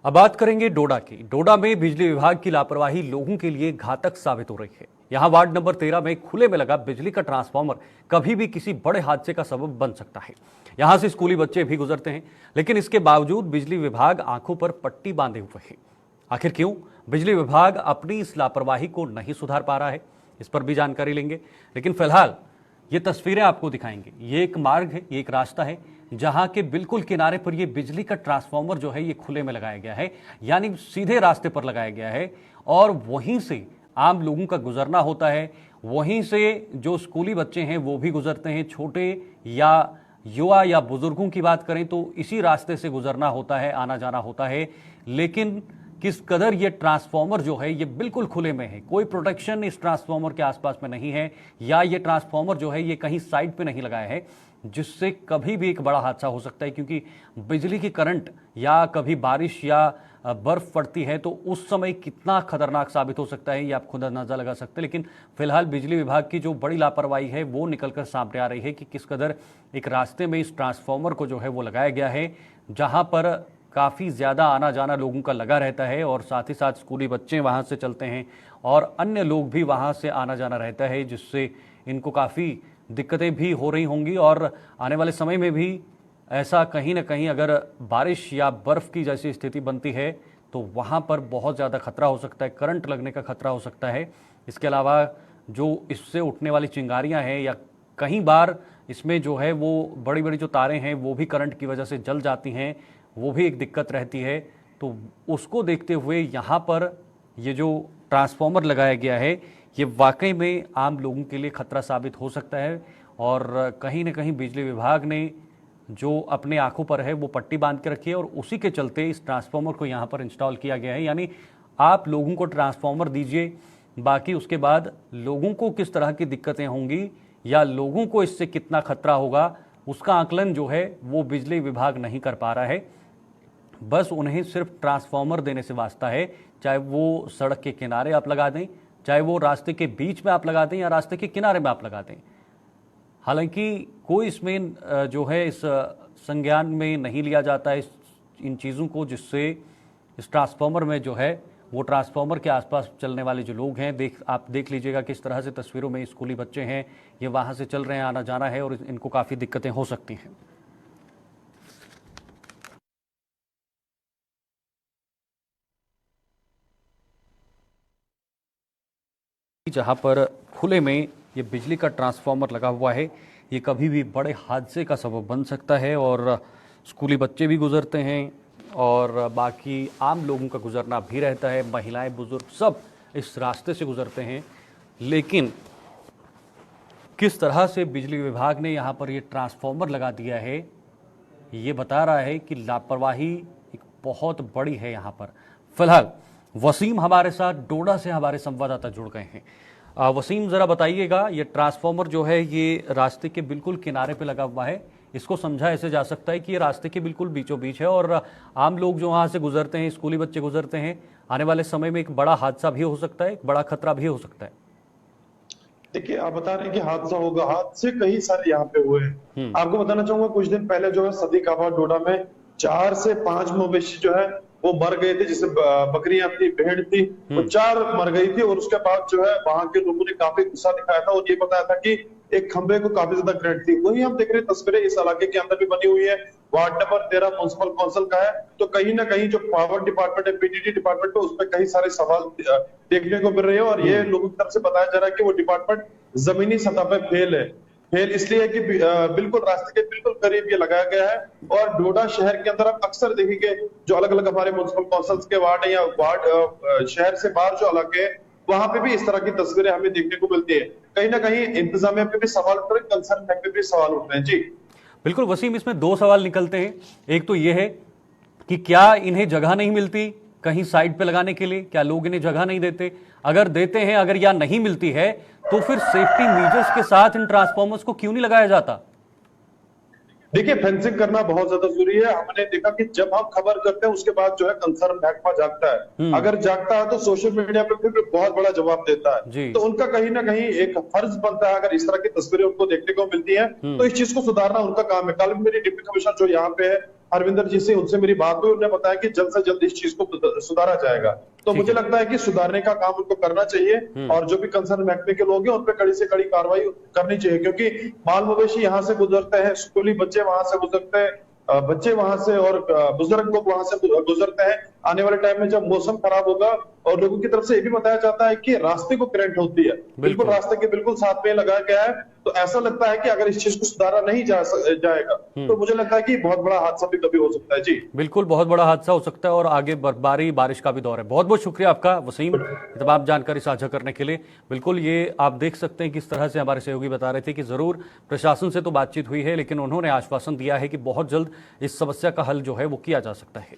अब बात करेंगे डोडा की। डोडा में बिजली विभाग की लापरवाही लोगों के लिए घातक साबित हो रही है। यहां वार्ड नंबर 13 में खुले में लगा बिजली का ट्रांसफार्मर कभी भी किसी बड़े हादसे का सबब बन सकता है। यहां से स्कूली बच्चे भी गुजरते हैं, लेकिन इसके बावजूद बिजली विभाग आंखों पर पट्टी बांधे हुए है। आखिर क्यों बिजली विभाग अपनी इस लापरवाही को नहीं सुधार पा रहा है, इस पर भी जानकारी लेंगे। लेकिन फिलहाल ये तस्वीरें आपको दिखाएंगे। ये एक मार्ग है, ये एक रास्ता है जहां के बिल्कुल किनारे पर ये बिजली का ट्रांसफार्मर जो है ये खुले में लगाया गया है, यानी सीधे रास्ते पर लगाया गया है और वहीं से आम लोगों का गुजरना होता है। वहीं से जो स्कूली बच्चे हैं वो भी गुजरते हैं। छोटे या युवा या बुजुर्गों की बात करें तो इसी रास्ते से गुजरना होता है, आना जाना होता है। लेकिन किस कदर ये ट्रांसफार्मर जो है ये बिल्कुल खुले में है, कोई प्रोटेक्शन इस ट्रांसफार्मर के आसपास में नहीं है, या ये ट्रांसफार्मर जो है ये कहीं साइड पे नहीं लगाया है, जिससे कभी भी एक बड़ा हादसा हो सकता है। क्योंकि बिजली की करंट या कभी बारिश या बर्फ पड़ती है तो उस समय कितना खतरनाक साबित हो सकता है ये आप खुद अंदाजा लगा सकते हैं। लेकिन फिलहाल बिजली विभाग की जो बड़ी लापरवाही है वो निकलकर सामने आ रही है कि किस कदर एक रास्ते में इस ट्रांसफार्मर को जो है वो लगाया गया है, जहां पर काफ़ी ज़्यादा आना जाना लोगों का लगा रहता है और साथ ही साथ स्कूली बच्चे वहाँ से चलते हैं और अन्य लोग भी वहाँ से आना जाना रहता है, जिससे इनको काफ़ी दिक्कतें भी हो रही होंगी। और आने वाले समय में भी ऐसा कहीं ना कहीं अगर बारिश या बर्फ़ की जैसी स्थिति बनती है तो वहाँ पर बहुत ज़्यादा खतरा हो सकता है, करंट लगने का खतरा हो सकता है। इसके अलावा जो इससे उठने वाली चिंगारियाँ हैं या कई बार इसमें जो है वो बड़ी बड़ी जो तारें हैं वो भी करंट की वजह से जल जाती हैं, वो भी एक दिक्कत रहती है। तो उसको देखते हुए यहाँ पर ये जो ट्रांसफार्मर लगाया गया है ये वाकई में आम लोगों के लिए खतरा साबित हो सकता है। और कहीं ना कहीं बिजली विभाग ने जो अपने आंखों पर है वो पट्टी बांध के रखी है और उसी के चलते इस ट्रांसफार्मर को यहाँ पर इंस्टॉल किया गया है। यानी आप लोगों को ट्रांसफार्मर दीजिए, बाकी उसके बाद लोगों को किस तरह की दिक्कतें होंगी या लोगों को इससे कितना खतरा होगा उसका आकलन जो है वो बिजली विभाग नहीं कर पा रहा है। बस उन्हें सिर्फ ट्रांसफार्मर देने से वास्ता है, चाहे वो सड़क के किनारे आप लगा दें, चाहे वो रास्ते के बीच में आप लगा दें या रास्ते के किनारे में आप लगा दें। हालांकि कोई इसमें जो है इस संज्ञान में नहीं लिया जाता है इन चीज़ों को, जिससे इस ट्रांसफार्मर में जो है वो ट्रांसफार्मर के आसपास चलने वाले जो लोग हैं, आप देख लीजिएगा किस तरह से तस्वीरों में स्कूली बच्चे हैं ये वहाँ से चल रहे हैं, आना जाना है और इनको काफ़ी दिक्कतें हो सकती हैं। जहाँ पर खुले में ये बिजली का ट्रांसफार्मर लगा हुआ है ये कभी भी बड़े हादसे का सबब बन सकता है और स्कूली बच्चे भी गुजरते हैं और बाकी आम लोगों का गुजरना भी रहता है, महिलाएं बुजुर्ग सब इस रास्ते से गुजरते हैं। लेकिन किस तरह से बिजली विभाग ने यहाँ पर ये ट्रांसफार्मर लगा दिया है ये बता रहा है कि लापरवाही एक बहुत बड़ी है यहाँ पर। फिलहाल वसीम हमारे साथ डोडा से हमारे संवाददाता जुड़ गए हैं। वसीम, जरा बताइएगा, ये ट्रांसफार्मर जो है ये रास्ते के बिल्कुल किनारे पे लगा हुआ है, इसको समझा ऐसे जा सकता है कि ये रास्ते के बिल्कुल बीचों बीच है और आम लोग जो वहाँ से गुजरते हैं, स्कूली बच्चे गुजरते हैं, आने वाले समय में एक बड़ा हादसा भी हो सकता है, एक बड़ा खतरा भी हो सकता है। देखिए, आप बता रहे हैं कि हादसा होगा, हादसे कई सारे यहाँ पे हुए हैं। आपको बताना चाहूंगा कुछ दिन पहले जो है सदीकाबाद डोडा में 4 से 5 मवेशी जो है वो मर गए थे, जिससे बकरियां थी, भेड़ थी, वो 4 मर गई थी। और उसके बाद जो है वहां के लोगों ने काफी गुस्सा दिखाया था और ये बताया था कि एक खंबे को काफी ज्यादा करंट थी। वही हम देख रहे हैं तस्वीरें इस इलाके के अंदर भी बनी हुई है, वार्ड नंबर 13 म्युनिसिपल काउंसिल का है। तो कहीं ना कहीं जो पावर डिपार्टमेंट है, पीडीडी डिपार्टमेंट है, उस पर कई सारे सवाल देखने को मिल रहे हैं और ये लोगों की तरफ से बताया जा रहा है कि वो डिपार्टमेंट जमीनी सतह पर फेल है। फेल इसलिए है कि बिल्कुल रास्ते के बिल्कुल करीब ये लगाया गया है। और डोडा शहर के अंदर आप अक्सर देखेंगे जो अलग अलग हमारे म्युनिसिपल काउंसिल्स के वार्ड है या वार्ड शहर से बाहर जो इलाके है वहां पे भी इस तरह की तस्वीरें हमें देखने को मिलती है। कहीं ना कहीं इंतजामिया पे भी सवाल उठ रहे हैं, कंसर्न पे भी सवाल उठ रहे हैं। जी बिल्कुल वसीम, इसमें 2 सवाल निकलते हैं। एक तो ये है कि क्या इन्हें जगह नहीं मिलती कहीं साइड पे लगाने के लिए, क्या लोग इन्हें जगह नहीं देते? अगर देते हैं, अगर या नहीं मिलती है तो फिर सेफ्टी मेजर्स के साथ इन ट्रांसफार्मर्स को क्यों नहीं लगाया जाता? देखिए, फेंसिंग करना बहुत ज्यादा जरूरी है। हमने देखा कि जब हम खबर करते हैं उसके बाद जो है कंसर्न महकमा जागता है, अगर जागता है तो सोशल मीडिया पे फिर बहुत बड़ा जवाब देता है। तो उनका कहीं ना कहीं एक फर्ज बनता है, अगर इस तरह की तस्वीरें उनको देखने को मिलती है तो इस चीज को सुधारना उनका काम है। कल मेरी डिप्टी कमिश्नर जो यहाँ पे है हरविंदर जी से, उनसे मेरी बात हुई, उन्होंने बताया कि जल्द से जल्द इस चीज को सुधारा जाएगा। तो ठीक मुझे है। लगता है कि सुधारने का काम उनको करना चाहिए और जो भी कंसर्न महकमे के लोग हैं उन पर कड़ी से कड़ी कार्रवाई करनी चाहिए, क्योंकि माल मवेशी यहाँ से गुजरते हैं, स्कूली बच्चे वहां से गुजरते हैं, बच्चे वहां से और बुजुर्ग लोग वहां से गुजरते हैं। आने वाले टाइम में जब मौसम खराब होगा, और लोगों की तरफ से ये भी बताया जाता है कि रास्ते को करंट होती है, बिल्कुल रास्ते के बिल्कुल साथ में लगाया गया है। तो ऐसा लगता है कि अगर इस चीज को सुधारा नहीं जाएगा तो मुझे लगता है कि बहुत बड़ा हादसा भी कभी हो सकता है। जी बिल्कुल, बहुत बड़ा हादसा हो सकता है और आगे बर्फबारी बारिश का भी दौर है। बहुत बहुत शुक्रिया आपका वसीम, ये तमाम जानकारी साझा करने के लिए। बिल्कुल, ये आप देख सकते हैं किस तरह से हमारे सहयोगी बता रहे थे कि जरूर प्रशासन से तो बातचीत हुई है, लेकिन उन्होंने आश्वासन दिया है कि बहुत जल्द इस समस्या का हल जो है वो किया जा सकता है।